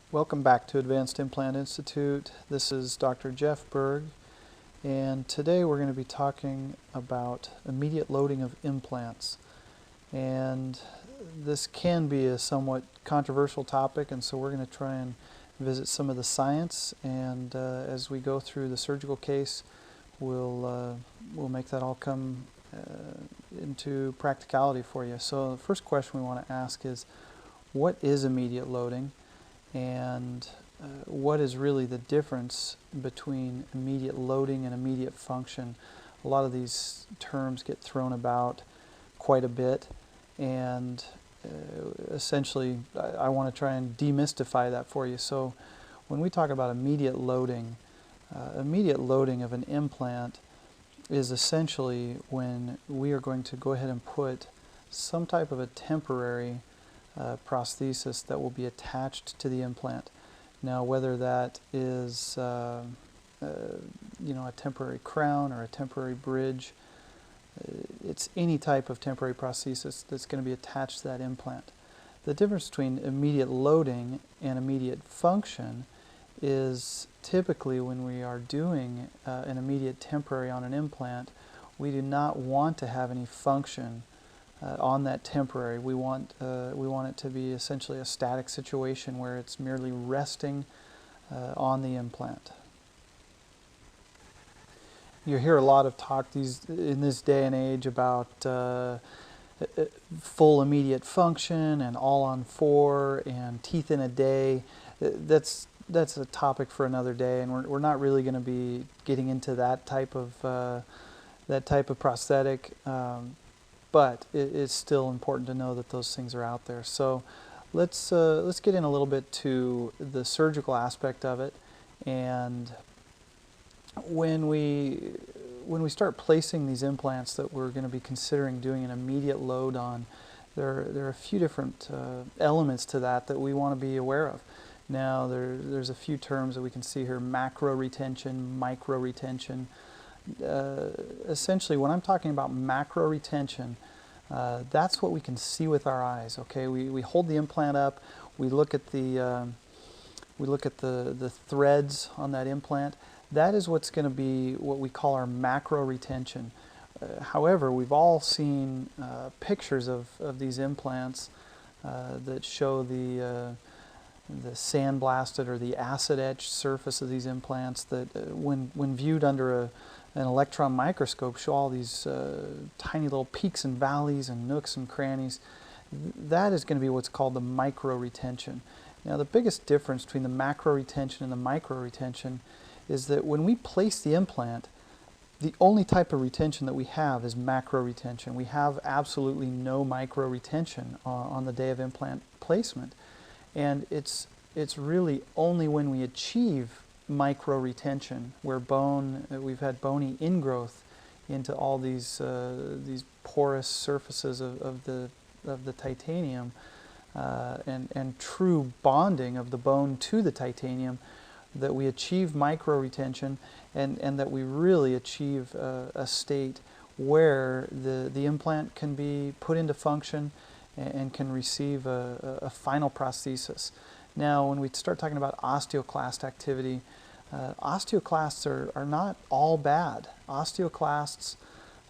Welcome back to Advanced Implant Institute. This is Dr. Jeff Berg, and today we're going to be talking about immediate loading of implants. And this can be a somewhat controversial topic, and so we're going to try and visit some of the science, and as we go through the surgical case, we'll make that all come into practicality for you. So the first question we want to ask is, what is immediate loading? And what is really the difference between immediate loading and immediate function? A lot of these terms get thrown about quite a bit, and essentially I want to try and demystify that for you. So when we talk about immediate loading of an implant is essentially when we are going to go ahead and put some type of a temporary prosthesis that will be attached to the implant. Now, whether that is a temporary crown or a temporary bridge, it's any type of temporary prosthesis that's going to be attached to that implant. The difference between immediate loading and immediate function is typically when we are doing an immediate temporary on an implant, we do not want to have any function on that temporary. We want it to be essentially a static situation where it's merely resting on the implant. You hear a lot of talk in this day and age about full immediate function and all on four and teeth in a day. That's a topic for another day, and we're not really going to be getting into that type of prosthetic. But it is still important to know that those things are out there. So let's get in a little bit to the surgical aspect of it. And when we start placing these implants that we're going to be considering doing an immediate load on, there are a few different elements to that we want to be aware of. Now there's a few terms that we can see here: macro retention, micro retention. Essentially, when I'm talking about macro retention, that's what we can see with our eyes. Okay, we hold the implant up, we look at the threads on that implant. That is what's going to be what we call our macro retention. However, we've all seen pictures of these implants that show the sandblasted or the acid etched surface of these implants that when viewed under an electron microscope show all these tiny little peaks and valleys and nooks and crannies. That is going to be what's called the micro retention. Now, the biggest difference between the macro retention and the micro retention is that when we place the implant, the only type of retention that we have is macro retention. We have absolutely no micro retention on the day of implant placement. And it's really only when we achieve micro retention, where we've had bony ingrowth into all these porous surfaces of the titanium, and true bonding of the bone to the titanium, that we achieve micro retention, and that we really achieve a state where the implant can be put into function and can receive a final prosthesis. Now, when we start talking about osteoclast activity, osteoclasts are not all bad. Osteoclasts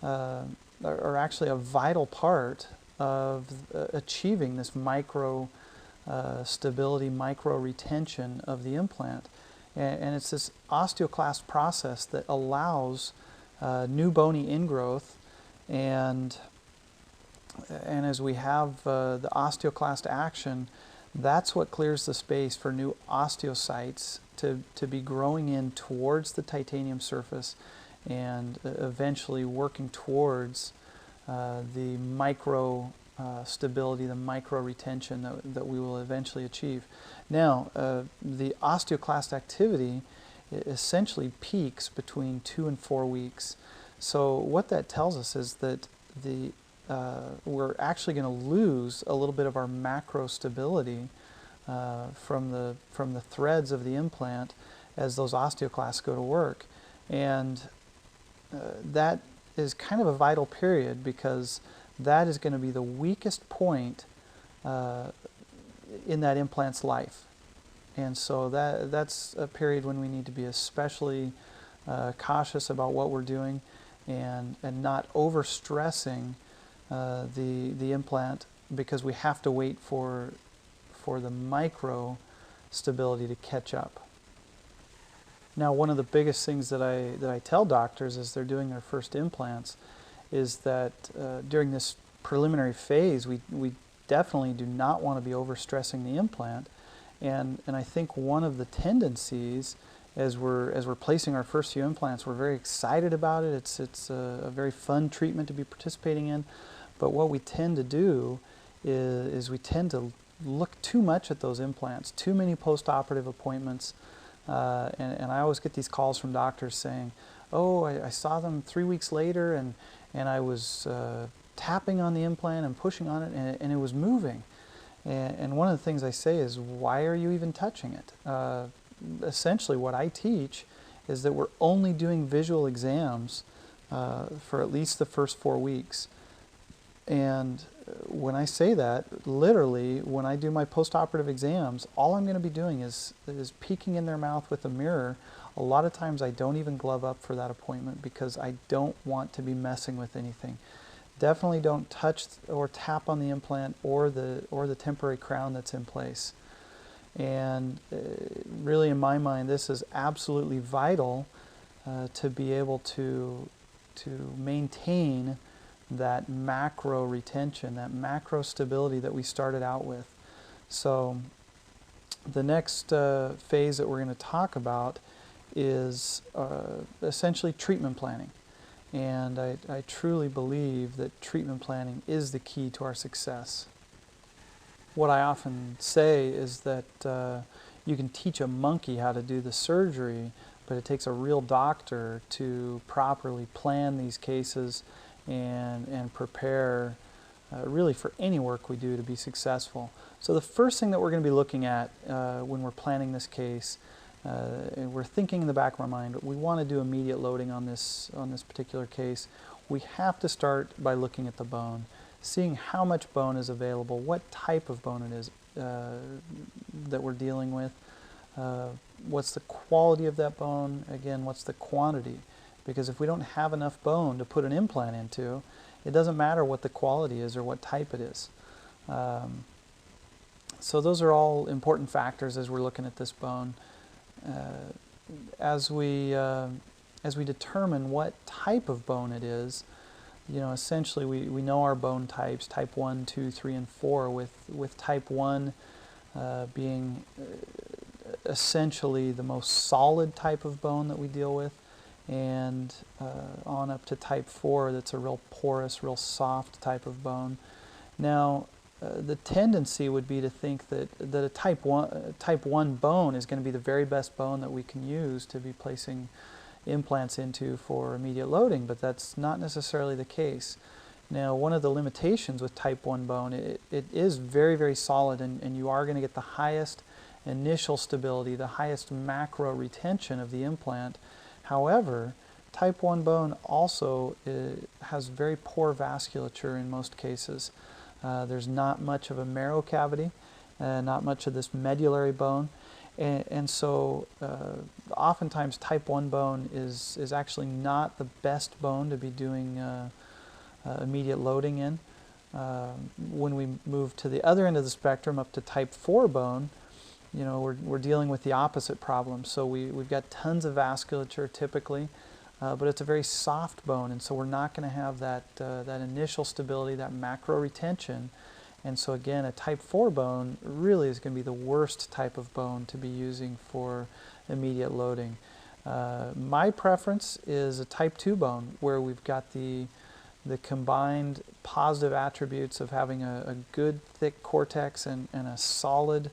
are actually a vital part of achieving this micro stability, micro retention of the implant. And it's this osteoclast process that allows new bony ingrowth, and as we have the osteoclast action, that's what clears the space for new osteocytes to be growing in towards the titanium surface and eventually working towards the micro stability, the micro retention that we will eventually achieve. Now, the osteoclast activity essentially peaks between 2 and 4 weeks. So what that tells us is that we're actually going to lose a little bit of our macro stability from the threads of the implant as those osteoclasts go to work. And that is kind of a vital period, because that is going to be the weakest point in that implant's life. And so that's a period when we need to be especially cautious about what we're doing, and not overstressing the implant, because we have to wait for the micro stability to catch up. Now, one of the biggest things that I tell doctors as they're doing their first implants is that during this preliminary phase, we definitely do not want to be overstressing the implant. And I think one of the tendencies as we're placing our first few implants, we're very excited about it. It's a very fun treatment to be participating in. But what we tend to do is we tend to look too much at those implants, too many post-operative appointments. And I always get these calls from doctors saying, oh, I saw them 3 weeks later, and I was tapping on the implant and pushing on it, and it was moving. And one of the things I say is, why are you even touching it? Essentially what I teach is that we're only doing visual exams for at least the first 4 weeks. And when I say that, literally, when I do my post-operative exams, all I'm going to be doing is peeking in their mouth with a mirror. A lot of times I don't even glove up for that appointment because I don't want to be messing with anything. Definitely don't touch or tap on the implant or the temporary crown that's in place. And really, in my mind, this is absolutely vital to be able to maintain that macro retention, that macro stability that we started out with. So the next phase that we're going to talk about is essentially treatment planning. And I truly believe that treatment planning is the key to our success. What I often say is that you can teach a monkey how to do the surgery, but it takes a real doctor to properly plan these cases and prepare really for any work we do to be successful. So the first thing that we're going to be looking at when we're planning this case, and we're thinking in the back of our mind, we want to do immediate loading on this particular case. We have to start by looking at the bone, seeing how much bone is available, what type of bone it is that we're dealing with, what's the quality of that bone, again, what's the quantity. Because if we don't have enough bone to put an implant into, it doesn't matter what the quality is or what type it is. So those are all important factors as we're looking at this bone. As we determine what type of bone it is, essentially we know our bone types, type 1, 2, 3, and 4, with type 1 being essentially the most solid type of bone that we deal with, and on up to type 4, that's a real porous, real soft type of bone. Now, the tendency would be to think that a type 1 bone is going to be the very best bone that we can use to be placing implants into for immediate loading, but that's not necessarily the case. Now, one of the limitations with type 1 bone, it is very, very solid, and you are going to get the highest initial stability, the highest macro retention of the implant. However, type 1 bone also has very poor vasculature in most cases. There's not much of a marrow cavity, not much of this medullary bone, and so oftentimes type 1 bone is actually not the best bone to be doing immediate loading in. When we move to the other end of the spectrum, up to type 4 bone, we're dealing with the opposite problem. So we've got tons of vasculature typically, but it's a very soft bone, and so we're not going to have that initial stability, that macro retention. And so again, a type 4 bone really is going to be the worst type of bone to be using for immediate loading. My preference is a type 2 bone, where we've got the combined positive attributes of having a good thick cortex and a solid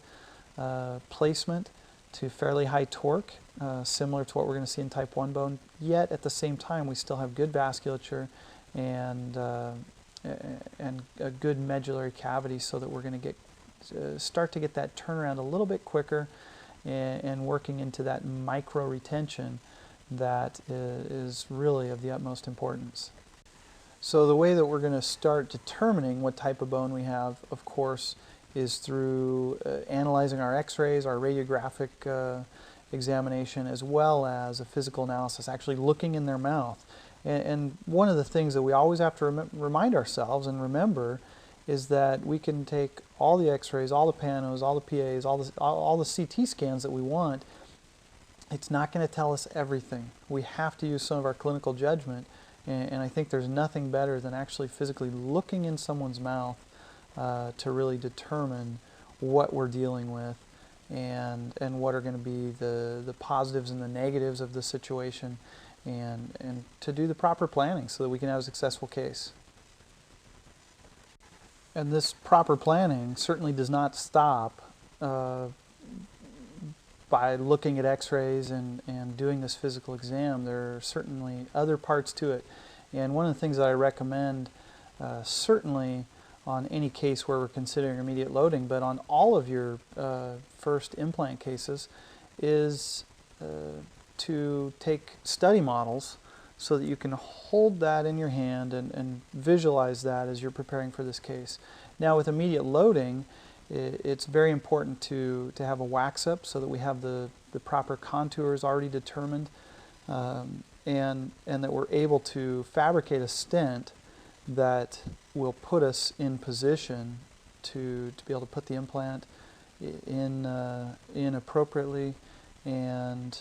placement to fairly high torque, similar to what we're going to see in type 1 bone, yet at the same time we still have good vasculature and a good medullary cavity, so that we're going to start to get that turnaround a little bit quicker and working into that micro retention that is really of the utmost importance. So the way that we're going to start determining what type of bone we have, of course, is through analyzing our x-rays, our radiographic examination, as well as a physical analysis, actually looking in their mouth. And one of the things that we always have to remind ourselves and remember is that we can take all the x-rays, all the panos, all the PAs, all the CT scans that we want. It's not going to tell us everything. We have to use some of our clinical judgment, and I think there's nothing better than actually physically looking in someone's mouth to really determine what we're dealing with and what are going to be the positives and the negatives of the situation, and to do the proper planning so that we can have a successful case. And this proper planning certainly does not stop by looking at x-rays and doing this physical exam. There are certainly other parts to it. And one of the things that I recommend, certainly on any case where we're considering immediate loading, but on all of your first implant cases, is to take study models so that you can hold that in your hand and visualize that as you're preparing for this case. Now with immediate loading, it's very important to have a wax up so that we have the proper contours already determined, and that we're able to fabricate a stent that will put us in position to be able to put the implant in appropriately, and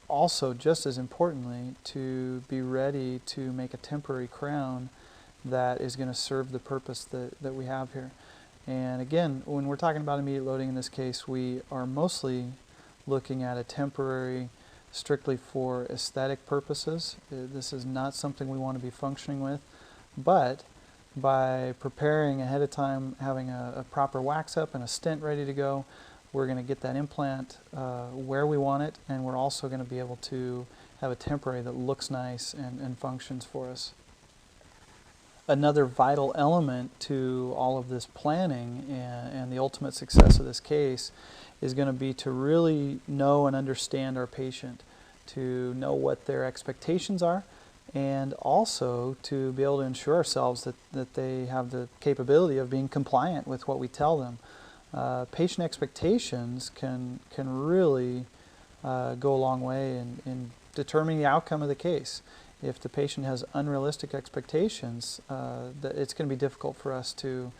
also, just as importantly, to be ready to make a temporary crown that is going to serve the purpose that we have here. And again, when we're talking about immediate loading in this case, we are mostly looking at a temporary, strictly for aesthetic purposes. This is not something we want to be functioning with, but by preparing ahead of time, having a proper wax up and a stent ready to go, we're going to get that implant where we want it, and we're also going to be able to have a temporary that looks nice and functions for us. Another vital element to all of this planning and the ultimate success of this case is going to be to really know and understand our patient, to know what their expectations are, and also to be able to ensure ourselves that they have the capability of being compliant with what we tell them. Patient expectations can really go a long way in determining the outcome of the case. If the patient has unrealistic expectations, it's going to be difficult for us to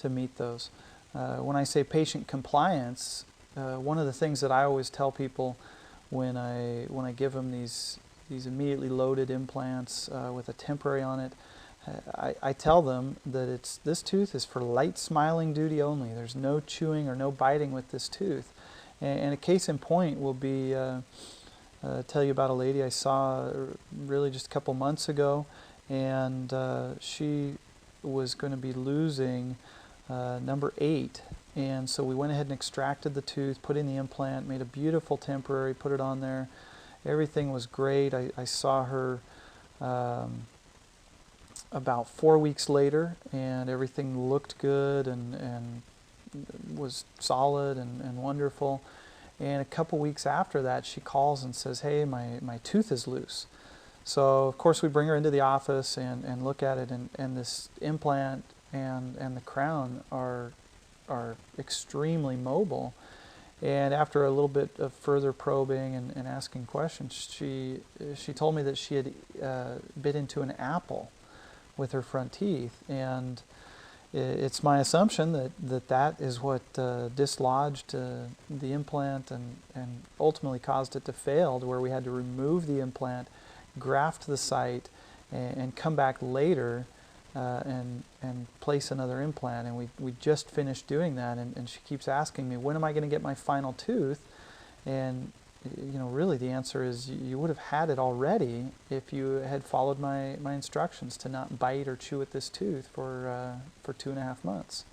meet those. When I say patient compliance, one of the things that I always tell people when I give them these immediately loaded implants with a temporary on it, I tell them that this tooth is for light smiling duty only. There's no chewing or no biting with this tooth. And a case in point will be tell you about a lady I saw really just a couple months ago, and she was going to be losing number 8, and so we went ahead and extracted the tooth, put in the implant, made a beautiful temporary, put it on there. Everything was great. I saw her about 4 weeks later, and everything looked good and was solid and wonderful. And a couple weeks after that, she calls and says, "Hey, my tooth is loose." So of course we bring her into the office and look at it, and this implant and the crown are extremely mobile. And after a little bit of further probing and asking questions, she told me that she had bit into an apple with her front teeth, and it's my assumption that is what dislodged the implant and ultimately caused it to fail, to where we had to remove the implant, graft the site, and come back later and place another implant. And we just finished doing that, and she keeps asking me, when am I going to get my final tooth? And really the answer is you would have had it already if you had followed my instructions to not bite or chew at this tooth for 2.5 months.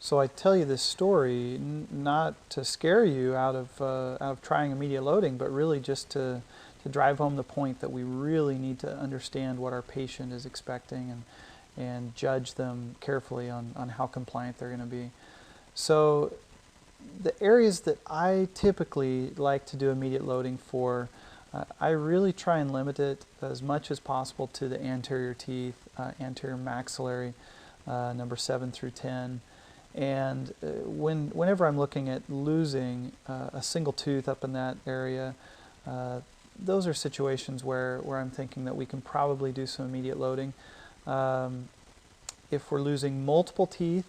So I tell you this story not to scare you out of trying immediate loading, but really just to drive home the point that we really need to understand what our patient is expecting and judge them carefully on how compliant they're going to be. So the areas that I typically like to do immediate loading for, I really try and limit it as much as possible to the anterior teeth, anterior maxillary, number 7 through 10. And whenever I'm looking at losing a single tooth up in that area, those are situations where I'm thinking that we can probably do some immediate loading. If we're losing multiple teeth,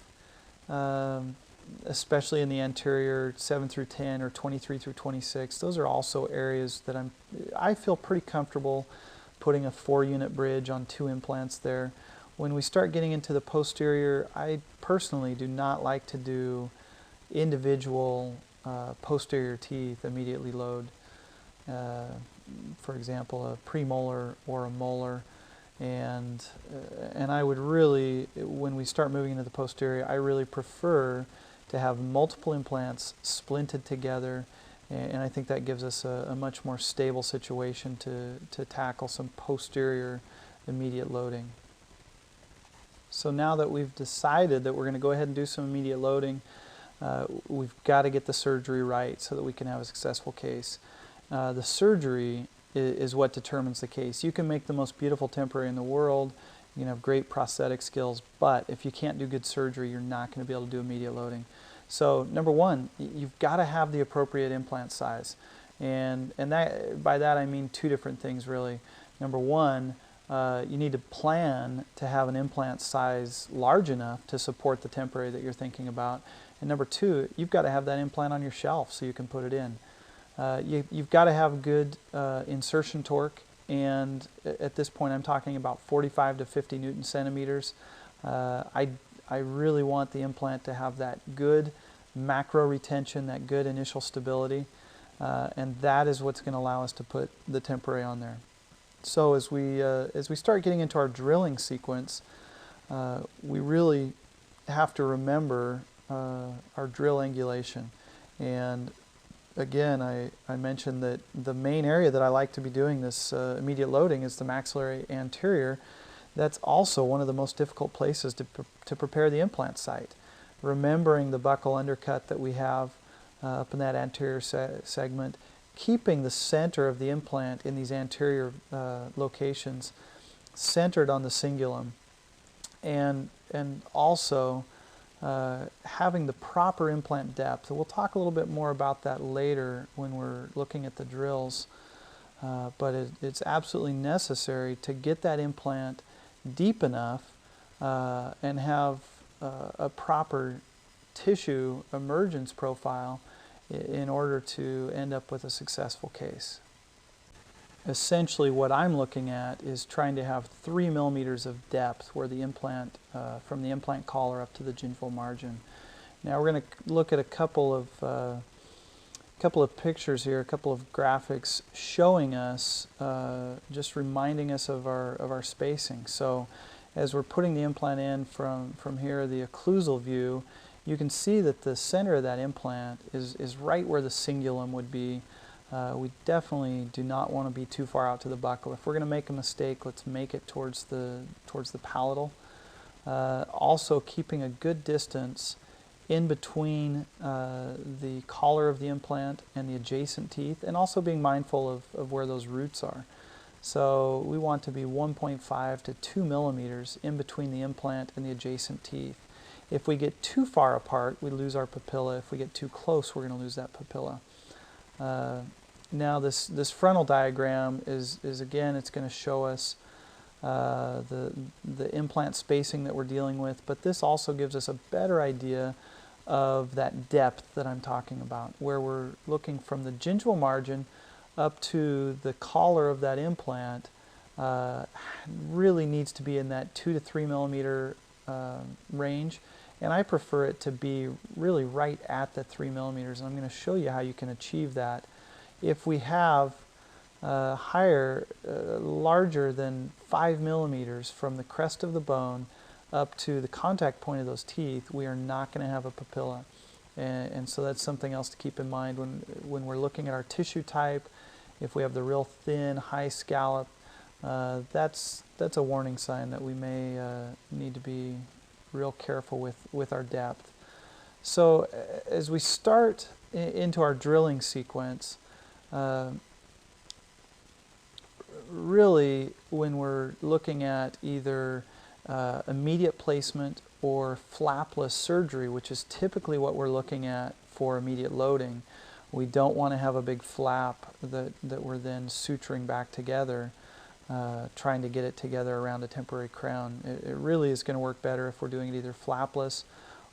especially in the anterior 7 through 10 or 23 through 26, those are also areas that I feel pretty comfortable putting a 4-unit bridge on 2 implants there. When we start getting into the posterior, I personally do not like to do individual posterior teeth immediately load. For example, a premolar or a molar. And I would really, when we start moving into the posterior, I really prefer to have multiple implants splinted together, and I think that gives us a much more stable situation to tackle some posterior immediate loading. So now that we've decided that we're going to go ahead and do some immediate loading, we've got to get the surgery right so that we can have a successful case. The surgery is what determines the case. You can make the most beautiful temporary in the world, you can have great prosthetic skills, but if you can't do good surgery, you're not going to be able to do immediate loading. So number one, you've got to have the appropriate implant size. And by that I mean 2 different things really. Number one, you need to plan to have an implant size large enough to support the temporary that you're thinking about. And number 2, you've got to have that implant on your shelf so you can put it in. You've got to have good insertion torque, and at this point I'm talking about 45 to 50 Newton centimeters. I really want the implant to have that good macro retention, that good initial stability, and that is what's going to allow us to put the temporary on there. So as we start getting into our drilling sequence, we really have to remember our drill angulation. And again, I mentioned that the main area that I like to be doing this immediate loading is the maxillary anterior. That's also one of the most difficult places to prepare the implant site. Remembering the buccal undercut that we have up in that anterior segment, keeping the center of the implant in these anterior locations centered on the cingulum, and also having the proper implant depth. We'll talk a little bit more about that later when we're looking at the drills, but it's absolutely necessary to get that implant deep enough and have a proper tissue emergence profile in order to end up with a successful case. Essentially what I'm looking at is trying to have 3 millimeters of depth where the implant, from the implant collar up to the gingival margin. Now we're going to look at a couple of pictures here, a couple of graphics showing us, just reminding us of our spacing. So as we're putting the implant in from here, the occlusal view, you can see that the center of that implant is right where the cingulum would be. We definitely do not want to be too far out to the buccal. If we're going to make a mistake, let's make it towards the palatal. Also keeping a good distance in between the collar of the implant and the adjacent teeth, and also being mindful of where those roots are. So we want to be 1.5 to 2 millimeters in between the implant and the adjacent teeth. If we get too far apart, we lose our papilla. If we get too close, we're going to lose that papilla. Now this frontal diagram is again, it's going to show us the implant spacing that we're dealing with, but this also gives us a better idea of that depth that I'm talking about, where we're looking from the gingival margin up to the collar of that implant. Really needs to be in that 2 to 3 millimeter range, and I prefer it to be really right at the 3 millimeters, and I'm going to show you how you can achieve that. If we have larger than 5 millimeters from the crest of the bone up to the contact point of those teeth, we are not going to have a papilla. And so that's something else to keep in mind when we're looking at our tissue type. If we have the real thin, high scallop, that's a warning sign that we may need to be real careful with our depth. So as we start into our drilling sequence, really when we're looking at either immediate placement or flapless surgery, which is typically what we're looking at for immediate loading. We don't want to have a big flap that we're then suturing back together, trying to get it together around a temporary crown. It really is going to work better if we're doing it either flapless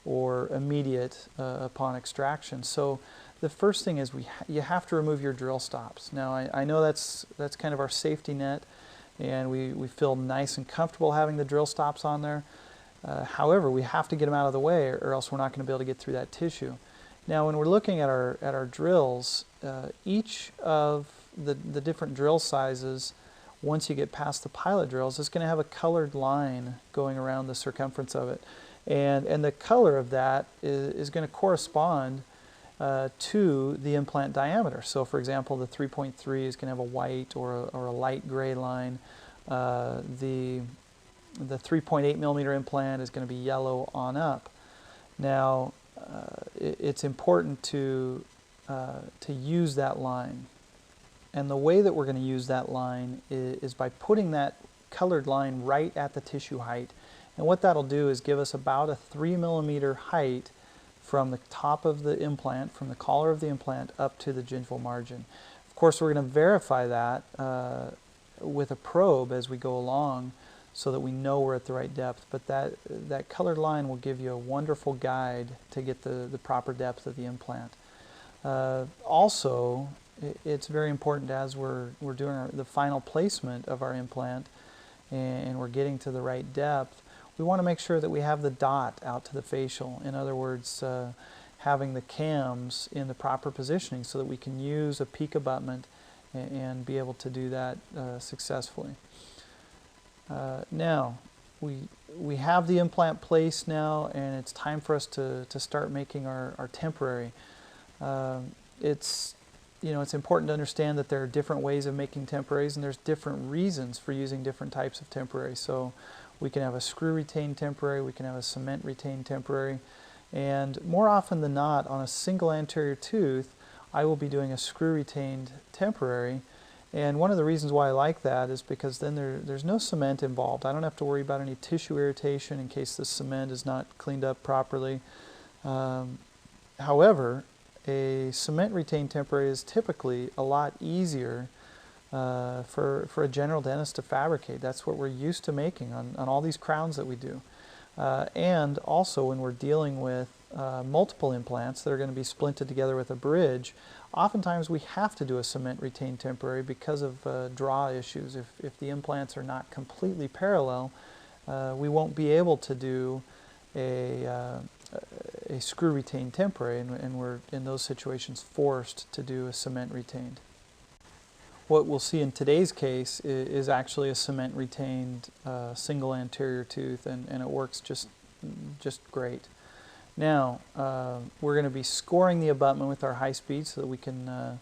or immediate upon extraction. So the first thing is you have to remove your drill stops. Now I know that's kind of our safety net, and we feel nice and comfortable having the drill stops on there. However, we have to get them out of the way, or else we're not going to be able to get through that tissue. Now when we're looking at our drills, each of the different drill sizes, once you get past the pilot drills, is going to have a colored line going around the circumference of it. And the color of that is going to correspond to the implant diameter. So for example, the 3.3 is going to have a white or a light gray line. The 3.8 millimeter implant is going to be yellow on up. Now, it's important to use that line. And the way that we're going to use that line is by putting that colored line right at the tissue height. And what that'll do is give us about a 3 millimeter height from the top of the implant, from the collar of the implant up to the gingival margin. Of course, we're going to verify that with a probe as we go along so that we know we're at the right depth. But that colored line will give you a wonderful guide to get the proper depth of the implant. Also, it's very important as we're doing the final placement of our implant and we're getting to the right depth, we want to make sure that we have the dot out to the facial. In other words, having the cams in the proper positioning so that we can use a peak abutment and be able to do that successfully. Now, we have the implant placed now, and it's time for us to start making our temporary. It's important to understand that there are different ways of making temporaries, and there's different reasons for using different types of temporary. So we can have a screw retained temporary, we can have a cement retained temporary, and more often than not, on a single anterior tooth, I will be doing a screw retained temporary. And one of the reasons why I like that is because then there's no cement involved. I don't have to worry about any tissue irritation in case the cement is not cleaned up properly. However, a cement retained temporary is typically a lot easier for a general dentist to fabricate. That's what we're used to making on all these crowns that we do. And also when we're dealing with multiple implants that are going to be splinted together with a bridge, oftentimes we have to do a cement retained temporary because of draw issues. If the implants are not completely parallel, we won't be able to do a screw retained temporary, and we're in those situations forced to do a cement retained. What we'll see in today's case is actually a cement retained single anterior tooth, and it works just great. Now we're going to be scoring the abutment with our high speed so that we can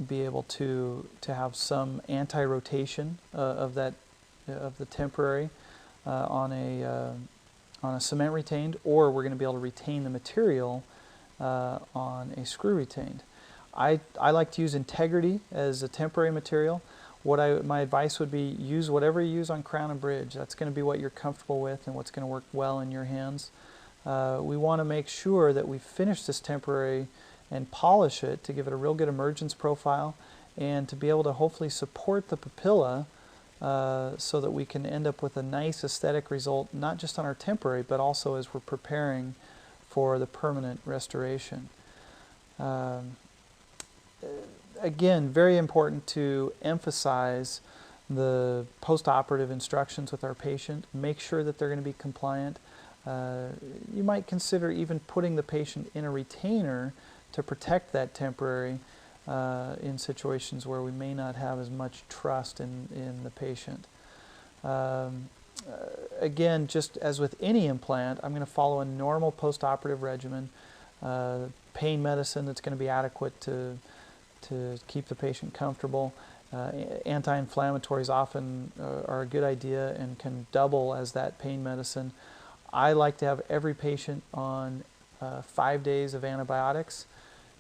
be able to have some anti-rotation of the temporary on a cement retained, or we're going to be able to retain the material on a screw retained. I like to use integrity as a temporary material. My advice would be use whatever you use on crown and bridge. That's going to be what you're comfortable with and what's going to work well in your hands. We want to make sure that we finish this temporary and polish it to give it a real good emergence profile and to be able to hopefully support the papilla so that we can end up with a nice aesthetic result, not just on our temporary, but also as we're preparing for the permanent restoration. Again, very important to emphasize the post-operative instructions with our patient. Make sure that they're going to be compliant. You might consider even putting the patient in a retainer to protect that temporary in situations where we may not have as much trust in the patient. Again, just as with any implant, I'm going to follow a normal post-operative regimen. Pain medicine that's going to be adequate to keep the patient comfortable. Anti-inflammatories often are a good idea and can double as that pain medicine. I like to have every patient on 5 days of antibiotics,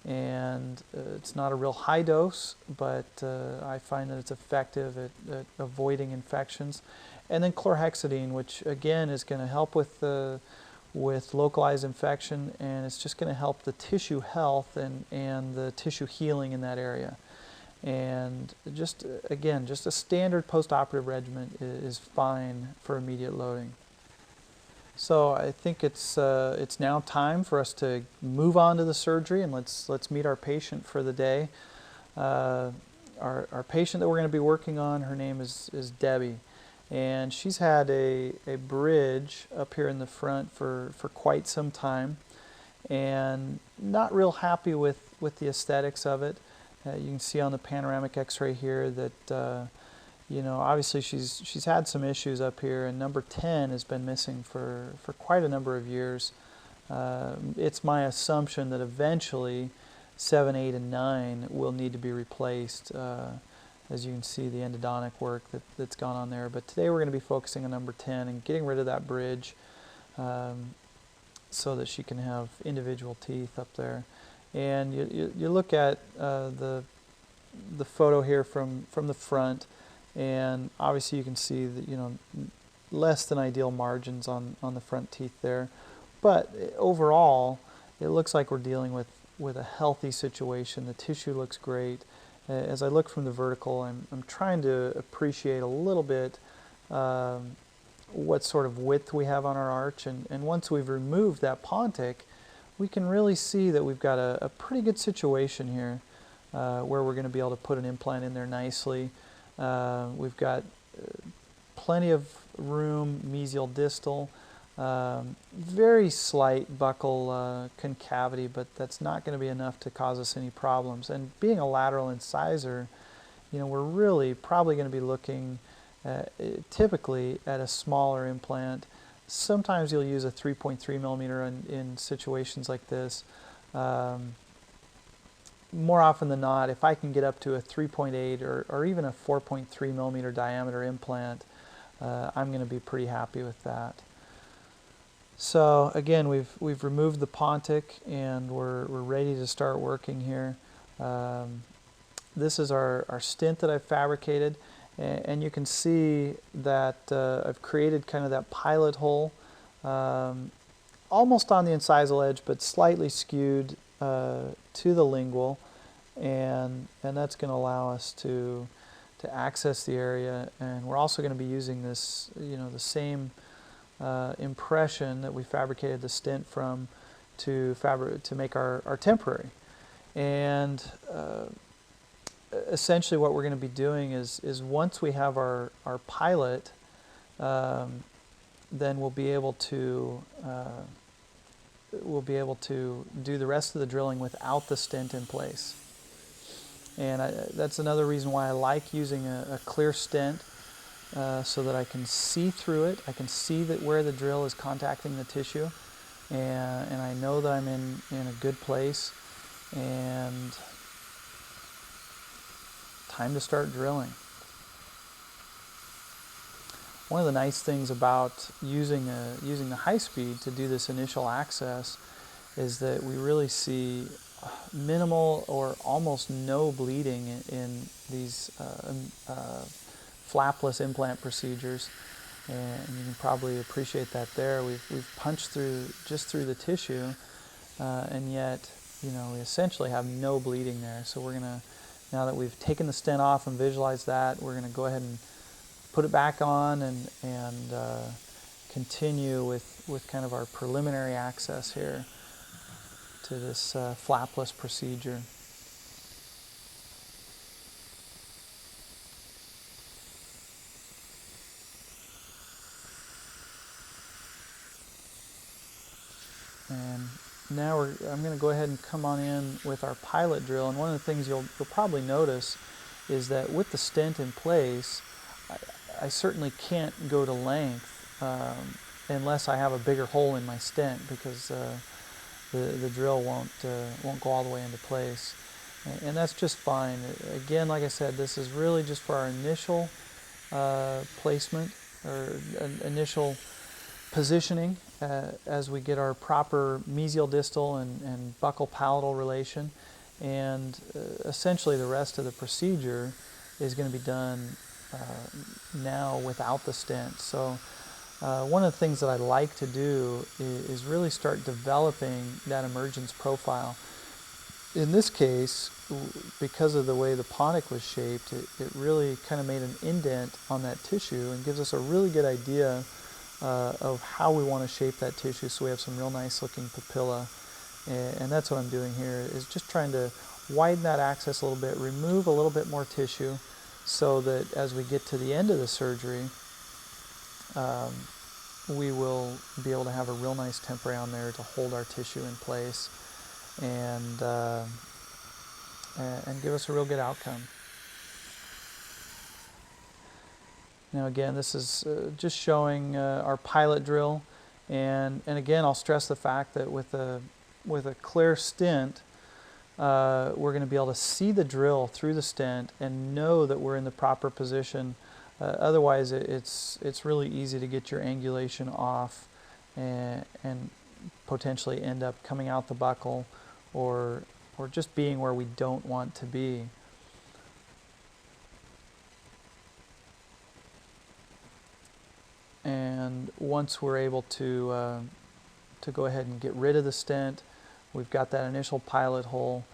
and it's not a real high dose, but I find that it's effective at avoiding infections. And then chlorhexidine, which again is going to help with localized infection, and it's just going to help the tissue health and the tissue healing in that area. And just again, just a standard post-operative regimen is fine for immediate loading. So I think it's now time for us to move on to the surgery, and let's meet our patient for the day. Our patient that we're going to be working on, her name is Debbie, and she's had a bridge up here in the front for quite some time, and not real happy with the aesthetics of it. You can see on the panoramic X-ray here that you know, obviously she's had some issues up here, and number 10 has been missing for quite a number of years. It's my assumption that eventually 7, 8, and 9 will need to be replaced. As you can see, the endodontic work that's gone on there. But today we're going to be focusing on number 10 and getting rid of that bridge so that she can have individual teeth up there. And you look at the photo here from the front, and obviously you can see that, you know, less than ideal margins on the front teeth there. But overall, it looks like we're dealing with a healthy situation. The tissue looks great. As I look from the vertical, I'm trying to appreciate a little bit what sort of width we have on our arch. And once we've removed that pontic, we can really see that we've got a pretty good situation here where we're going to be able to put an implant in there nicely. We've got plenty of room, mesial distal, very slight buccal concavity, but that's not going to be enough to cause us any problems. And being a lateral incisor, you know, we're really probably going to be looking typically at a smaller implant. Sometimes you'll use a 3.3 millimeter in situations like this. More often than not, if I can get up to a 3.8 or even a 4.3 millimeter diameter implant, I'm going to be pretty happy with that. So again, we've removed the pontic, and we're ready to start working here. This is our stent that I've fabricated, and you can see that I've created kind of that pilot hole, almost on the incisal edge, but slightly skewed to the lingual, and that's going to allow us to access the area. And we're also going to be using this, you know, the same impression that we fabricated the stent from to make our temporary. And essentially what we're going to be doing is once we have our pilot, then we'll be able to do the rest of the drilling without the stent in place. And that's another reason why I like using a clear stent, so that I can see through it. I can see that where the drill is contacting the tissue, and I know that I'm in a good place, and time to start drilling. One of the nice things about using the high speed to do this initial access is that we really see minimal or almost no bleeding in these flapless implant procedures, and you can probably appreciate that there. We've punched just through the tissue, and yet, you know, we essentially have no bleeding there. So we're gonna, now that we've taken the stent off and visualized that, we're gonna go ahead and put it back on and continue with kind of our preliminary access here to this flapless procedure. And now I'm going to go ahead and come on in with our pilot drill. And one of the things you'll probably notice is that with the stent in place, I certainly can't go to length unless I have a bigger hole in my stent, because the drill won't go all the way into place. And that's just fine. Again, like I said, this is really just for our initial placement or initial positioning as we get our proper mesial distal and buccal palatal relation, and essentially the rest of the procedure is going to be done now without the stent. So one of the things that I like to do is really start developing that emergence profile. In this case, because of the way the ponic was shaped, it really kind of made an indent on that tissue and gives us a really good idea of how we want to shape that tissue so we have some real nice looking papilla. And that's what I'm doing here, is just trying to widen that axis a little bit, remove a little bit more tissue so that as we get to the end of the surgery, we will be able to have a real nice temperature on there to hold our tissue in place and give us a real good outcome. Now again, this is just showing our pilot drill, and again I'll stress the fact that with a clear stent, we're going to be able to see the drill through the stent and know that we're in the proper position. Otherwise, it's really easy to get your angulation off and potentially end up coming out the buccal or just being where we don't want to be. And once we're able to go ahead and get rid of the stent, we've got that initial pilot hole.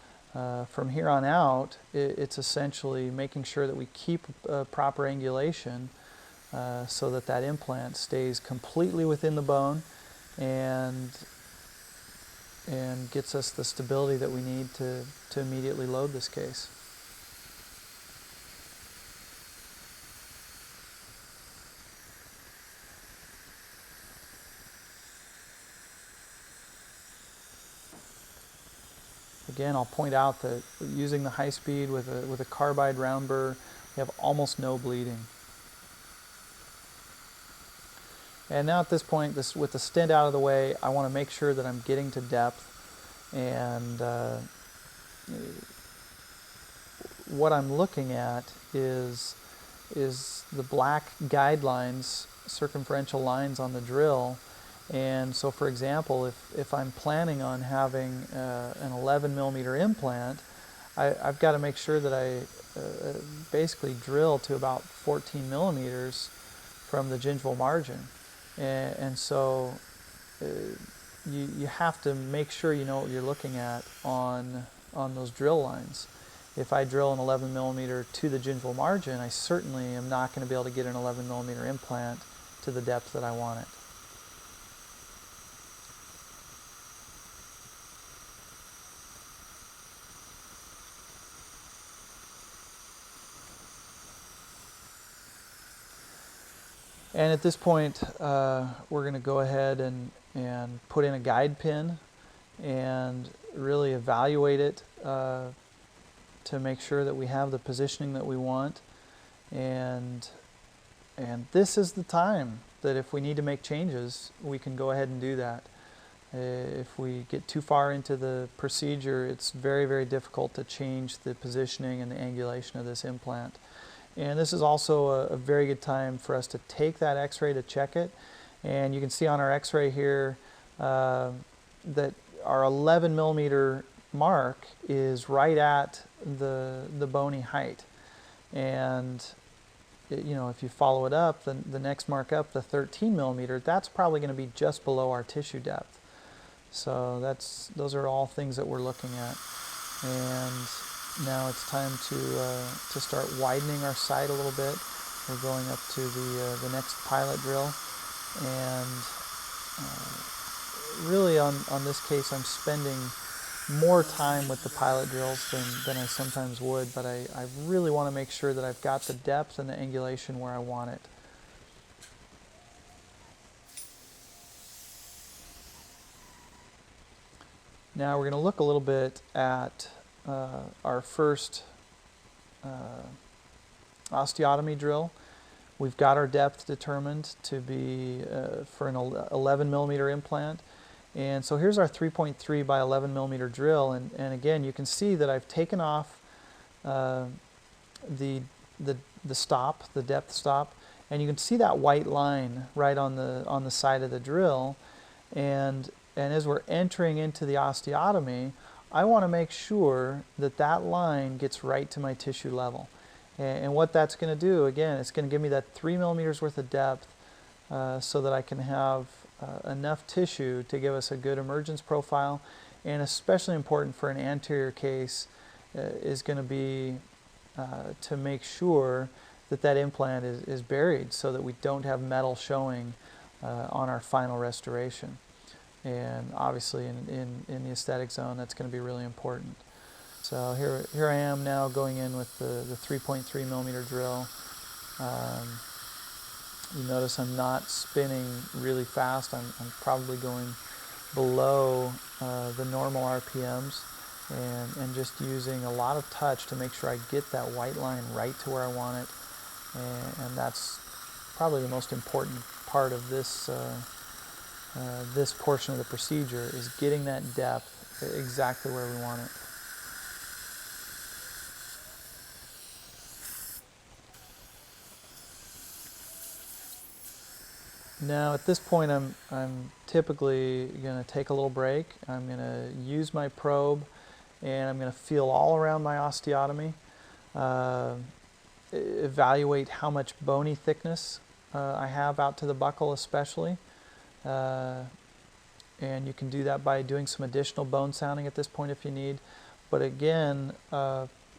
From here on out, it's essentially making sure that we keep proper angulation so that that implant stays completely within the bone and gets us the stability that we need to immediately load this case. Again, I'll point out that using the high speed with a carbide round burr, we have almost no bleeding. And now at this point, with the stent out of the way, I want to make sure that I'm getting to depth. And what I'm looking at is the black guidelines, circumferential lines on the drill. And so, for example, if I'm planning on having an 11 millimeter implant, I've got to make sure that I basically drill to about 14 millimeters from the gingival margin. And so you have to make sure you know what you're looking at on those drill lines. If I drill an 11 millimeter to the gingival margin, I certainly am not going to be able to get an 11 millimeter implant to the depth that I want it. And at this point, we're going to go ahead and put in a guide pin and really evaluate it to make sure that we have the positioning that we want. And this is the time that if we need to make changes, we can go ahead and do that. If we get too far into the procedure, it's very, very difficult to change the positioning and the angulation of this implant. And this is also a very good time for us to take that x-ray to check it. And you can see on our x-ray here that our 11 millimeter mark is right at the bony height. And you know, if you follow it up, the next mark up, the 13 millimeter, that's probably going to be just below our tissue depth. So those are all things that we're looking at. And now it's time to start widening our site a little bit. We're going up to the next pilot drill, and really on this case I'm spending more time with the pilot drills than I sometimes would, but I really want to make sure that I've got the depth and the angulation where I want it. Now we're going to look a little bit at our first osteotomy drill. We've got our depth determined to be for an 11 millimeter implant. And so here's our 3.3 by 11 millimeter drill. And again, you can see that I've taken off the stop, the depth stop. And you can see that white line right on the side of the drill. And as we're entering into the osteotomy, I want to make sure that that line gets right to my tissue level. And what that's going to do, again, it's going to give me that 3 millimeters worth of depth so that I can have enough tissue to give us a good emergence profile. And especially important for an anterior case is going to be to make sure that that implant is buried so that we don't have metal showing on our final restoration. And obviously in the aesthetic zone, that's going to be really important. So here I am now going in with the 3.3 millimeter drill. You notice I'm not spinning really fast. I'm probably going below the normal RPMs and just using a lot of touch to make sure I get that white line right to where I want it. And that's probably the most important part of this this portion of the procedure, is getting that depth exactly where we want it. Now at this point I'm typically going to take a little break. I'm going to use my probe and I'm going to feel all around my osteotomy, evaluate how much bony thickness I have out to the buccal especially. And you can do that by doing some additional bone sounding at this point if you need. But again,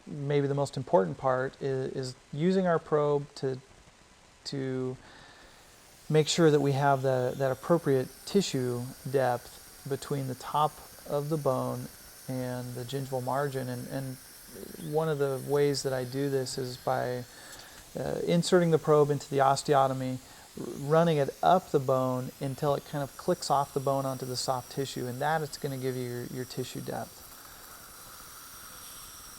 maybe the most important part is using our probe to make sure that we have that appropriate tissue depth between the top of the bone and the gingival margin. And one of the ways that I do this is by inserting the probe into the osteotomy, running it up the bone until it kind of clicks off the bone onto the soft tissue, and that it's going to give you your tissue depth.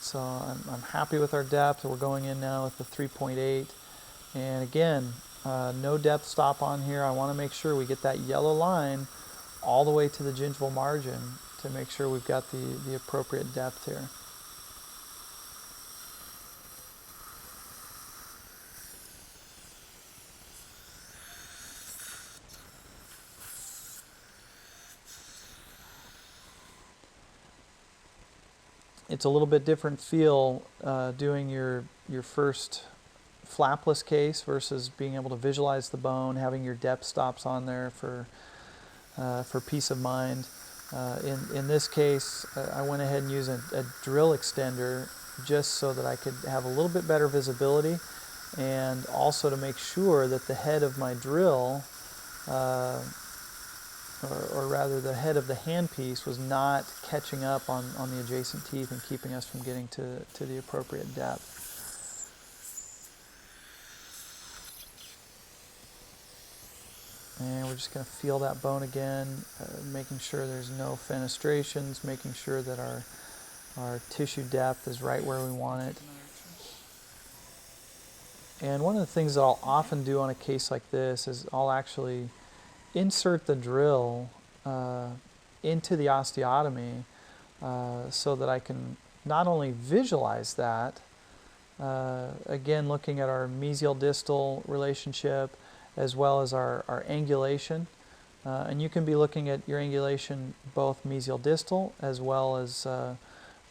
So I'm happy with our depth. We're going in now with the 3.8, and again, no depth stop on here. I want to make sure we get that yellow line all the way to the gingival margin to make sure we've got the appropriate depth here. It's a little bit different feel doing your first flapless case versus being able to visualize the bone, having your depth stops on there for peace of mind. In this case, I went ahead and used a drill extender just so that I could have a little bit better visibility, and also to make sure that the head of my drill, or rather the head of the handpiece, was not catching up on the adjacent teeth and keeping us from getting to the appropriate depth. And we're just going to feel that bone again, making sure there's no fenestrations, making sure that our tissue depth is right where we want it. And one of the things that I'll often do on a case like this is I'll actually insert the drill into the osteotomy so that I can not only visualize that, again looking at our mesial distal relationship as well as our angulation. And you can be looking at your angulation both mesial distal as well as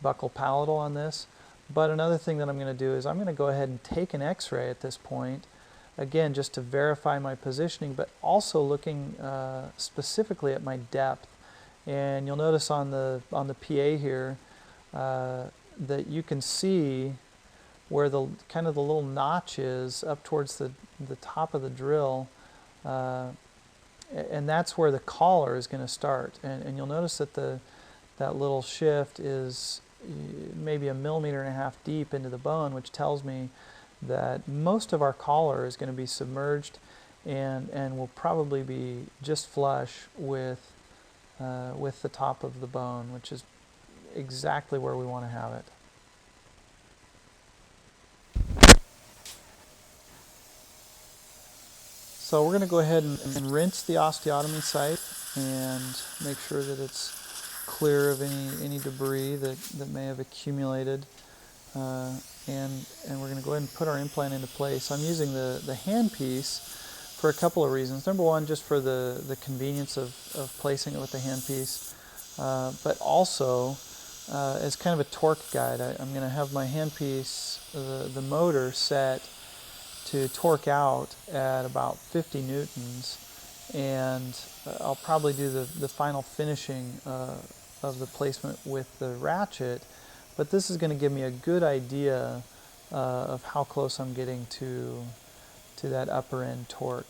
buccal palatal on this. But another thing that I'm going to do is I'm going to go ahead and take an x-ray at this point, again just to verify my positioning, but also looking specifically at my depth. And you'll notice on the PA here that you can see where the kind of the little notch is up towards the top of the drill, and that's where the collar is going to start. And you'll notice that that little shift is maybe 1.5 millimeters deep into the bone, which tells me that most of our collar is going to be submerged and will probably be just flush with the top of the bone, which is exactly where we want to have it. So we're going to go ahead and rinse the osteotomy site and make sure that it's clear of any debris that may have accumulated. And we're going to go ahead and put our implant into place. I'm using the handpiece for a couple of reasons. Number one, just for the convenience of placing it with the handpiece, but also as kind of a torque guide. I'm going to have my handpiece, the motor, set to torque out at about 50 newtons, and I'll probably do the final finishing of the placement with the ratchet, but this is going to give me a good idea of how close I'm getting to that upper end torque.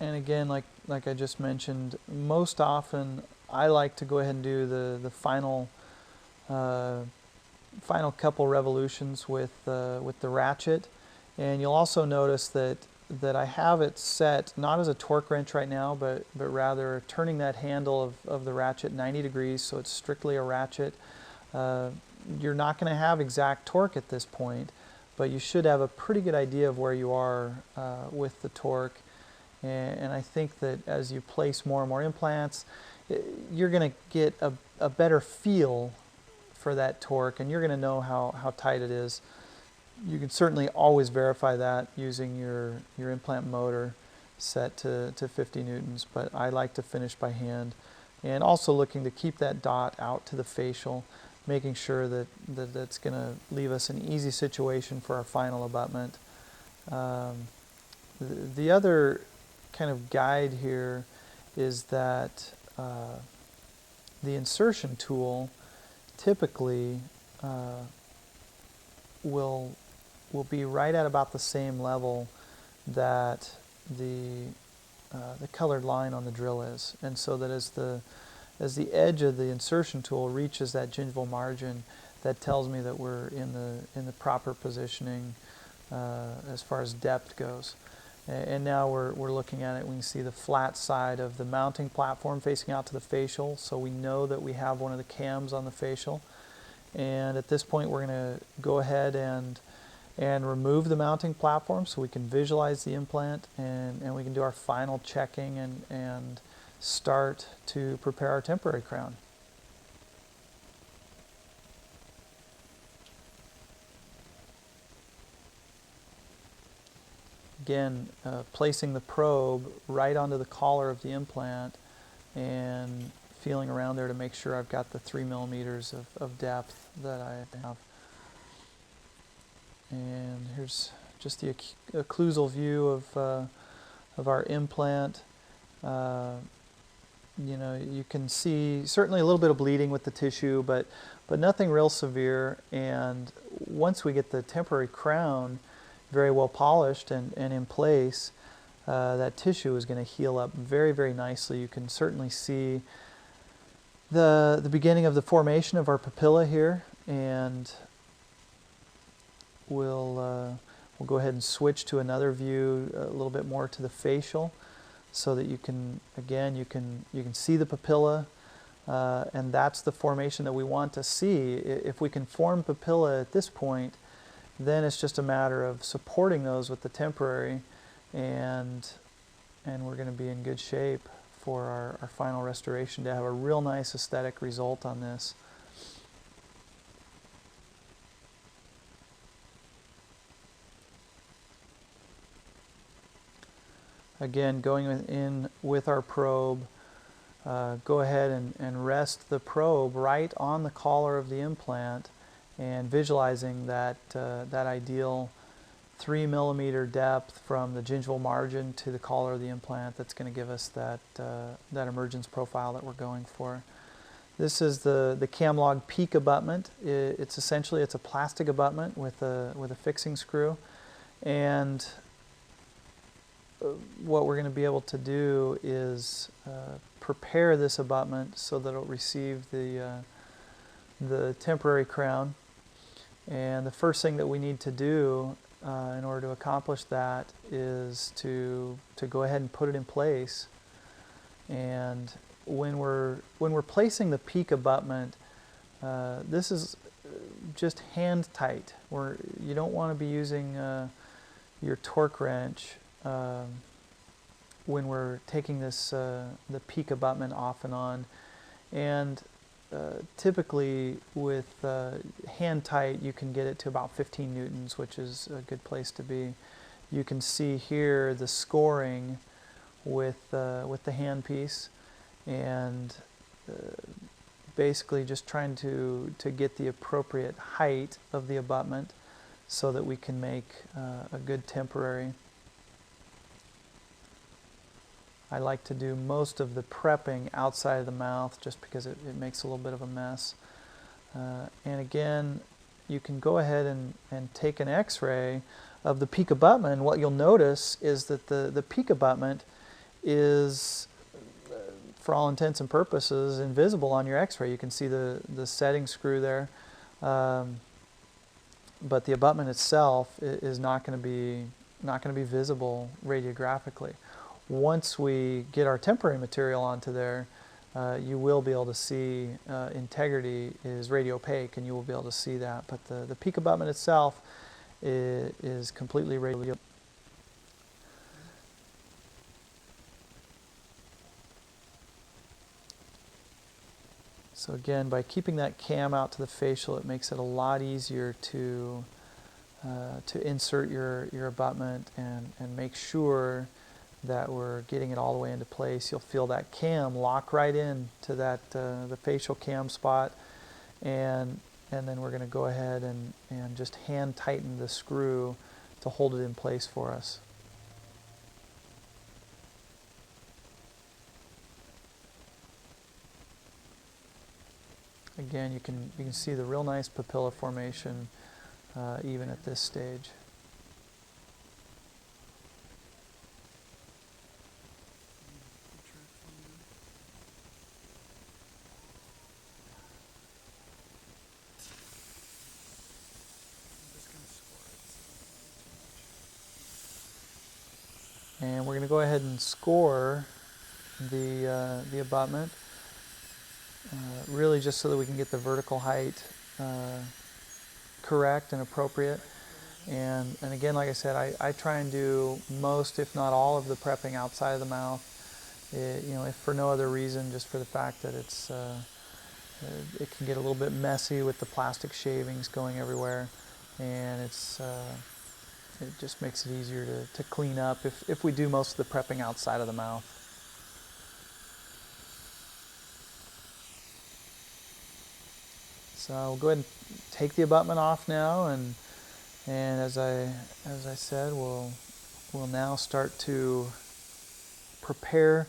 And again, like I just mentioned, most often I like to go ahead and do the final couple revolutions with the ratchet. And you'll also notice that I have it set not as a torque wrench right now, but rather turning that handle of the ratchet 90 degrees, so it's strictly a ratchet. You're not going to have exact torque at this point, but you should have a pretty good idea of where you are with the torque. And I think that as you place more and more implants, you're going to get a better feel for that torque, and you're going to know how tight it is. You can certainly always verify that using your implant motor set to 50 newtons, but I like to finish by hand. And also looking to keep that dot out to the facial, making sure that that's going to leave us an easy situation for our final abutment. The other kind of guide here is that the insertion tool typically will be right at about the same level that the colored line on the drill is, and so that as the edge of the insertion tool reaches that gingival margin, that tells me that we're in the proper positioning as far as depth goes. And now we're looking at it. We can see the flat side of the mounting platform facing out to the facial, so we know that we have one of the cams on the facial. And at this point, we're going to go ahead and remove the mounting platform so we can visualize the implant, and we can do our final checking and start to prepare our temporary crown. Again, placing the probe right onto the collar of the implant and feeling around there to make sure I've got the 3 millimeters of depth that I have. And here's just the occlusal view of our implant. You know, you can see certainly a little bit of bleeding with the tissue, but nothing real severe. And once we get the temporary crown very well polished and in place, that tissue is going to heal up very, very nicely. You can certainly see the beginning of the formation of our papilla here, and we'll go ahead and switch to another view, a little bit more to the facial, so that you can, again, you can see the papilla, and that's the formation that we want to see. If we can form papilla at this point, then it's just a matter of supporting those with the temporary, and we're going to be in good shape for our final restoration to have a real nice aesthetic result on this. Again, going in with our probe, go ahead and rest the probe right on the collar of the implant, and visualizing that ideal 3 millimeter depth from the gingival margin to the collar of the implant. That's going to give us that emergence profile that we're going for. This is the Camlog Peak abutment. It's essentially a plastic abutment with a fixing screw, and what we're going to be able to do is prepare this abutment so that it'll receive the temporary crown. And the first thing that we need to do in order to accomplish that is to go ahead and put it in place. And when we're placing the peak abutment, this is just hand tight. You don't want to be using your torque wrench when we're taking this the peak abutment off and on. And typically with hand tight, you can get it to about 15 newtons, which is a good place to be. You can see here the scoring with the handpiece, and basically just trying to get the appropriate height of the abutment so that we can make a good temporary. I like to do most of the prepping outside of the mouth just because it makes a little bit of a mess. And again, you can go ahead and take an x-ray of the peak abutment. What you'll notice is that the peak abutment is, for all intents and purposes, invisible on your x-ray. You can see the setting screw there, but the abutment itself is not going to be visible radiographically. Once we get our temporary material onto there, you will be able to see integrity is radio opaque, and you will be able to see that. But the peak abutment itself is completely radio. So again, by keeping that cam out to the facial, it makes it a lot easier to insert your abutment and make sure that we're getting it all the way into place. You'll feel that cam lock right in to that the facial cam spot, and then we're going to go ahead and just hand tighten the screw to hold it in place for us. Again, you can see the real nice papilla formation even at this stage. And we're going to go ahead and score the abutment, really just so that we can get the vertical height correct and appropriate. And again, like I said, I try and do most, if not all, of the prepping outside of the mouth. You know, if for no other reason, just for the fact that it can get a little bit messy with the plastic shavings going everywhere, and it just makes it easier to clean up if we do most of the prepping outside of the mouth. So we'll go ahead and take the abutment off now, and as I said, we'll now start to prepare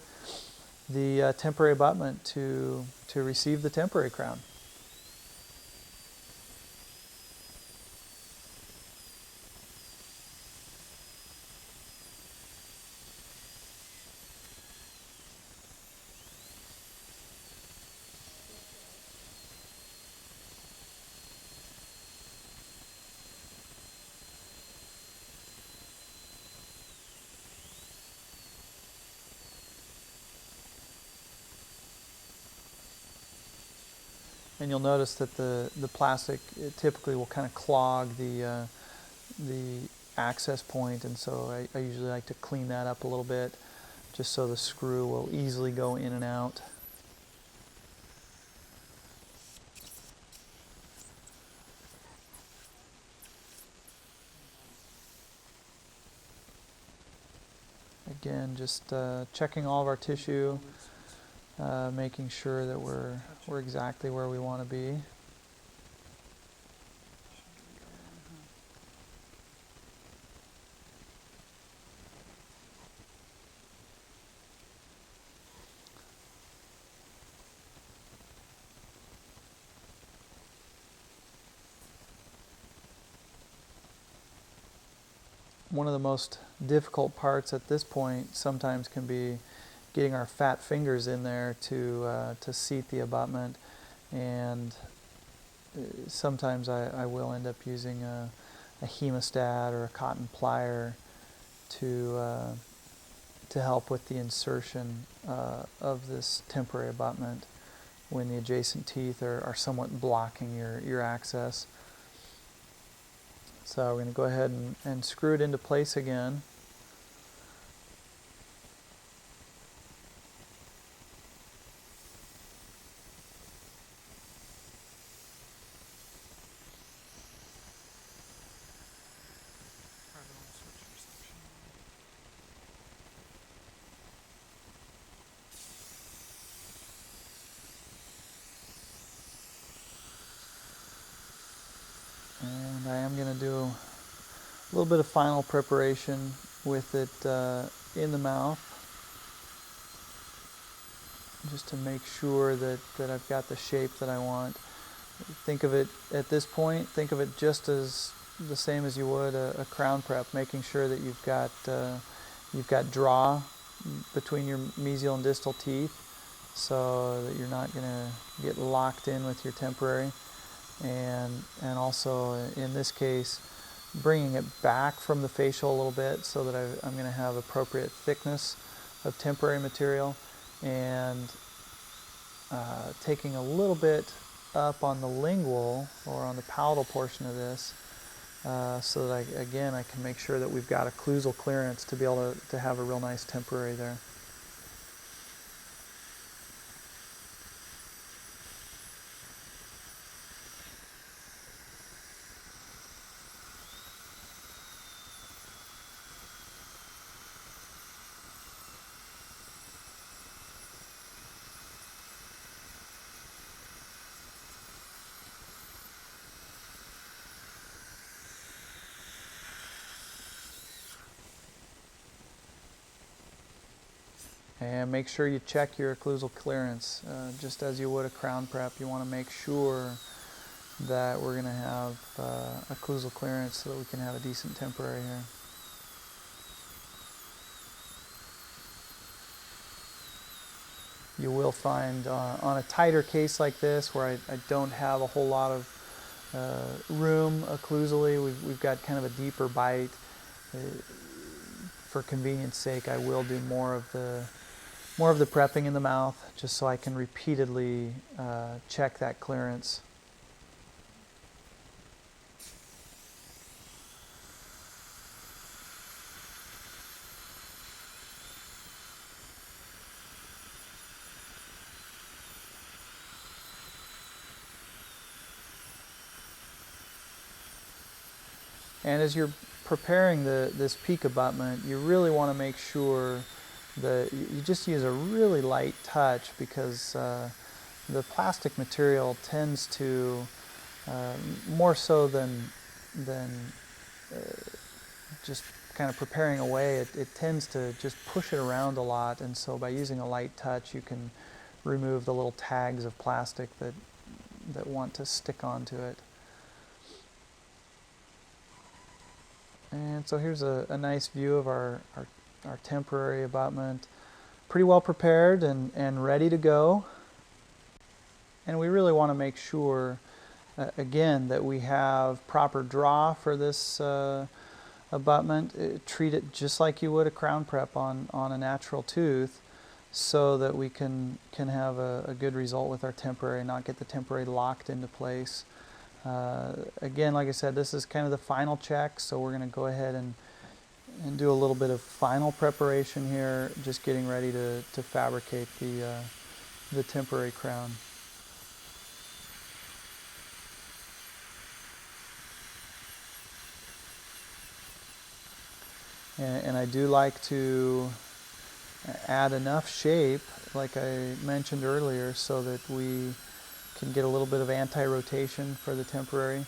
the temporary abutment to receive the temporary crown. And you'll notice that the plastic typically will kind of clog the access point, and so I usually like to clean that up a little bit just so the screw will easily go in and out. Again, just checking all of our tissue, making sure that we're exactly where we want to be. One of the most difficult parts at this point sometimes can be getting our fat fingers in there to seat the abutment, and sometimes I will end up using a hemostat or a cotton plier to help with the insertion of this temporary abutment when the adjacent teeth are somewhat blocking your access. So we're going to go ahead and screw it into place again. A little bit of final preparation with it in the mouth, just to make sure that I've got the shape that I want. Think of it at this point, think of it just as the same as you would a crown prep, making sure that you've got draw between your mesial and distal teeth, so that you're not going to get locked in with your temporary, and also in this case bringing it back from the facial a little bit so that I'm going to have appropriate thickness of temporary material, and taking a little bit up on the lingual or on the palatal portion of this, so that I can make sure that we've got occlusal clearance to be able to have a real nice temporary there. And make sure you check your occlusal clearance, just as you would a crown prep. You want to make sure that we're going to have occlusal clearance so that we can have a decent temporary here. You will find on a tighter case like this, where I don't have a whole lot of room occlusally, we've got kind of a deeper bite. For convenience sake, I will do more of the prepping in the mouth, just so I can repeatedly check that clearance. And as you're preparing this peak abutment, you really want to make sure that you just use a really light touch, because the plastic material tends to, more so than just kind of preparing away, it tends to just push it around a lot, and so by using a light touch you can remove the little tags of plastic that want to stick onto it. And so here's a nice view of our temporary abutment, pretty well prepared and ready to go. And we really want to make sure, again, that we have proper draw for this abutment. Treat it just like you would a crown prep on a natural tooth, so that we can have a good result with our temporary, not get the temporary locked into place. Again, like I said, this is kind of the final check, so we're going to go ahead and do a little bit of final preparation here, just getting ready to fabricate the temporary crown. And I do like to add enough shape, like I mentioned earlier, so that we can get a little bit of anti-rotation for the temporary,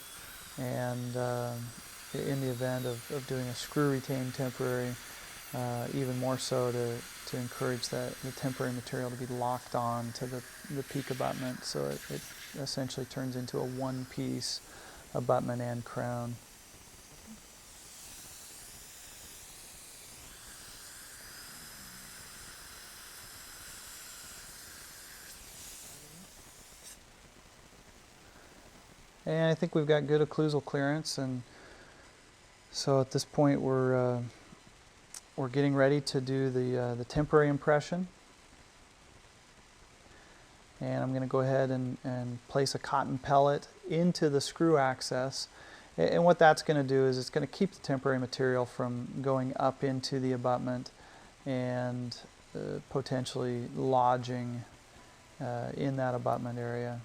and in the event of doing a screw retained temporary, even more so to encourage the temporary material to be locked on to the peak abutment, so it essentially turns into a one-piece abutment and crown. And I think we've got good occlusal clearance, and so at this point we're getting ready to do the temporary impression. And I'm going to go ahead and place a cotton pellet into the screw access. And what that's going to do is it's going to keep the temporary material from going up into the abutment and potentially lodging in that abutment area.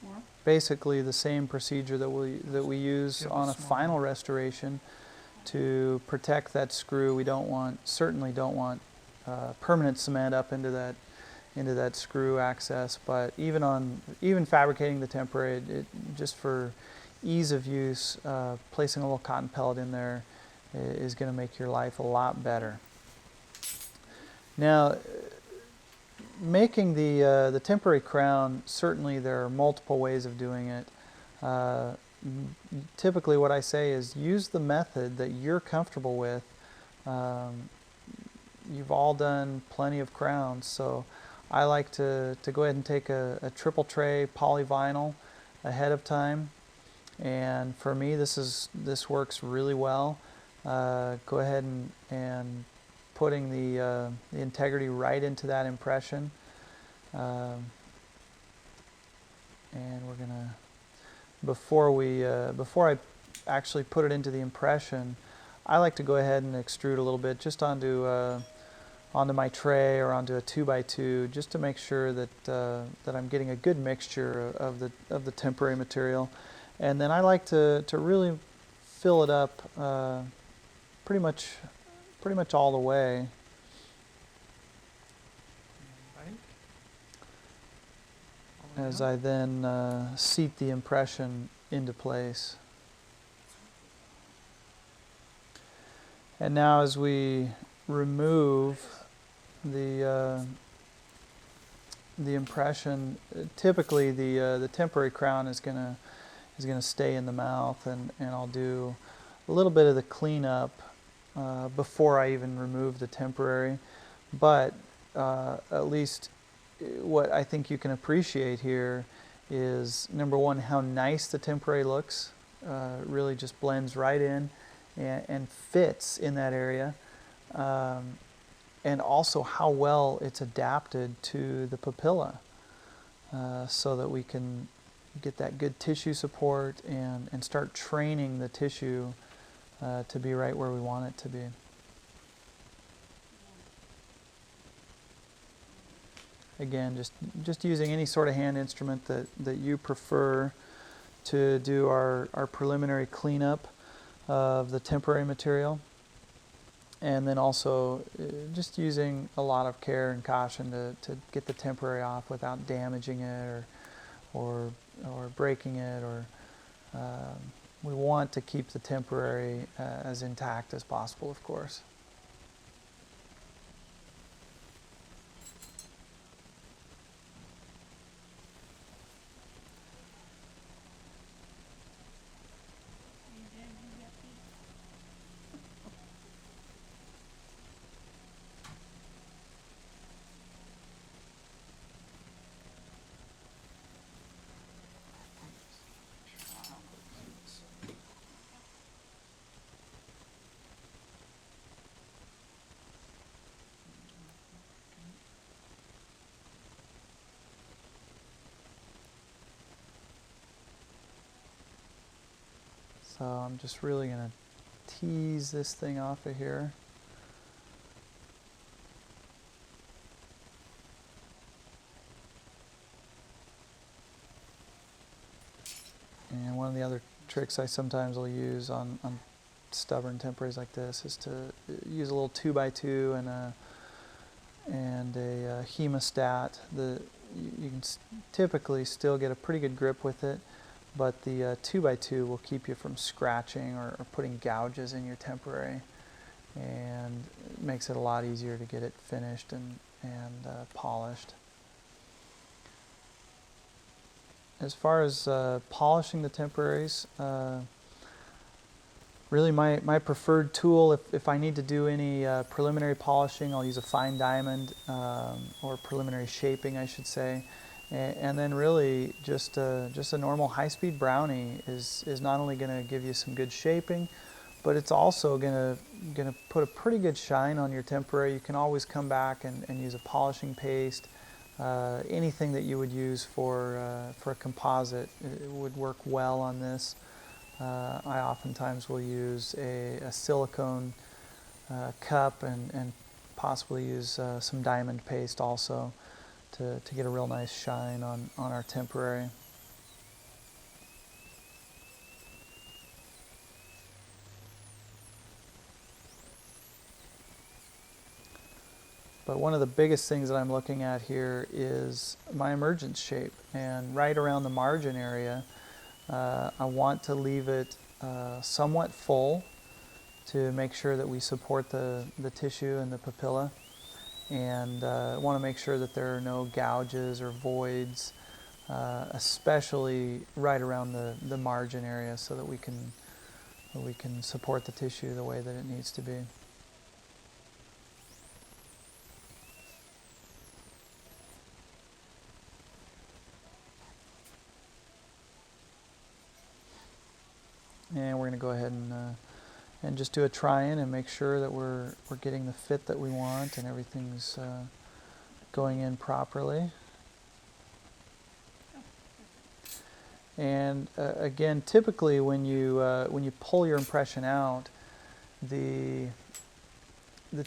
Yeah. Basically the same procedure that we use on a final restoration to protect that screw. We certainly don't want permanent cement up into that screw access, but even fabricating the temporary, just for ease of use, placing a little cotton pellet in there is going to make your life a lot better. Now, making the temporary crown, certainly there are multiple ways of doing it. Typically what I say is use the method that you're comfortable with. You've all done plenty of crowns, so I like to go ahead and take a triple tray polyvinyl ahead of time, and for me this works really well. Go ahead and putting the integrity right into that impression, and we're gonna before I actually put it into the impression, I like to go ahead and extrude a little bit just onto my tray or onto a 2x2, just to make sure that that I'm getting a good mixture of the temporary material, and then I like to really fill it up pretty much all the way. As I then seat the impression into place. And now as we remove the impression, typically the temporary crown is gonna stay in the mouth, and I'll do a little bit of the cleanup before I even remove the temporary. But at least what I think you can appreciate here is, number one, how nice the temporary looks. Really just blends right in and fits in that area. And also how well it's adapted to the papilla, so that we can get that good tissue support and start training the tissue to be right where we want it to be. Again, just using any sort of hand instrument that you prefer to do our preliminary cleanup of the temporary material. And then also just using a lot of care and caution to get the temporary off without damaging it or breaking it, or we want to keep the temporary as intact as possible, of course. So I'm just really going to tease this thing off of here. And one of the other tricks I sometimes will use on stubborn temporaries like this is to use a little 2x2 and a hemostat. You can typically still get a pretty good grip with it, but the 2x2 will keep you from scratching or putting gouges in your temporary, and it makes it a lot easier to get it finished and polished. As far as polishing the temporaries, really my preferred tool, if I need to do any preliminary polishing, I'll use a fine diamond, or preliminary shaping, I should say. And then really just a normal high-speed brownie is not only going to give you some good shaping, but it's also going to put a pretty good shine on your temporary. You can always come back and use a polishing paste. Anything that you would use for a composite, it would work well on this. I oftentimes will use a silicone cup and possibly use some diamond paste also to get a real nice shine on our temporary. But one of the biggest things that I'm looking at here is my emergence shape, and right around the margin area, I want to leave it somewhat full to make sure that we support the tissue and the papilla, and want to make sure that there are no gouges or voids, especially right around the margin area, so that we can support the tissue the way that it needs to be. And we're going to go ahead and just do a try-in and make sure that we're getting the fit that we want and everything's going in properly. And again, typically when you pull your impression out, the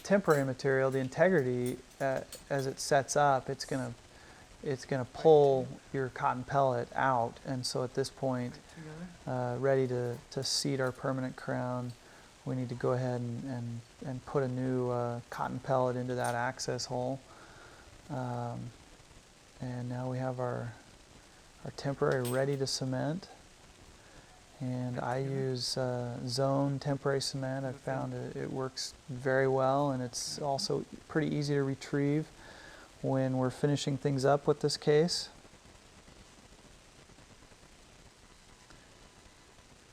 temporary material, the integrity, as it sets up, it's gonna pull your cotton pellet out, and so at this point, ready to seat our permanent crown, we need to go ahead and put a new cotton pellet into that access hole. And now we have our temporary ready to cement. And I use zone temporary cement. I've found it works very well, and it's also pretty easy to retrieve when we're finishing things up with this case.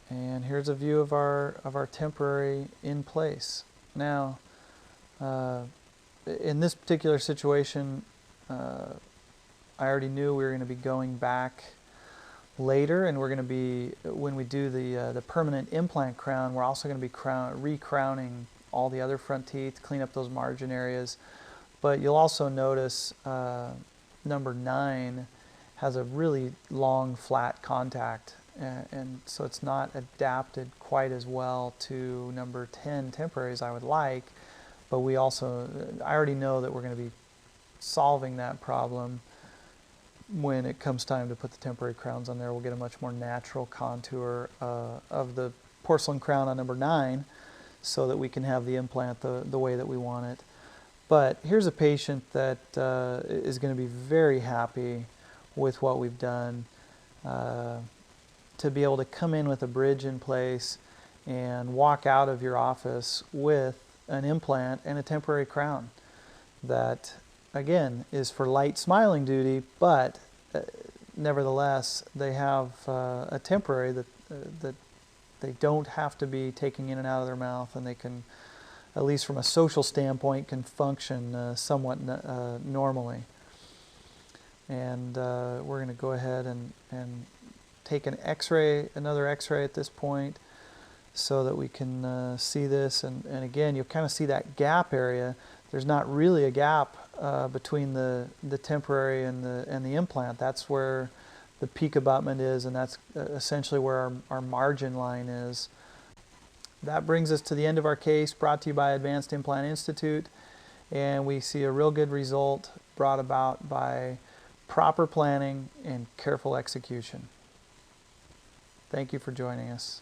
And here's a view of our temporary in place. Now, in this particular situation, I already knew we were going to be going back later, and we're going to be, when we do the permanent implant crown, we're also going to be re-crowning all the other front teeth, clean up those margin areas. But you'll also notice number 9 has a really long flat contact, and so it's not adapted quite as well to number 10 temporary as I would like. But we also, I already know that we're going to be solving that problem when it comes time to put the temporary crowns on there. We'll get a much more natural contour of the porcelain crown on number 9, so that we can have the implant the way that we want it. But here's a patient that is going to be very happy with what we've done. To be able to come in with a bridge in place and walk out of your office with an implant and a temporary crown that, again, is for light smiling duty, but nevertheless they have a temporary that they don't have to be taking in and out of their mouth, and they can, at least from a social standpoint, can function somewhat normally. And we're going to go ahead and take an x-ray, another x-ray at this point, so that we can see this. And again, you'll kind of see that gap area. There's not really a gap between the temporary and the implant. That's where the peak abutment is, and that's essentially where our margin line is. That brings us to the end of our case, brought to you by Advanced Implant Institute, and we see a real good result brought about by proper planning and careful execution. Thank you for joining us.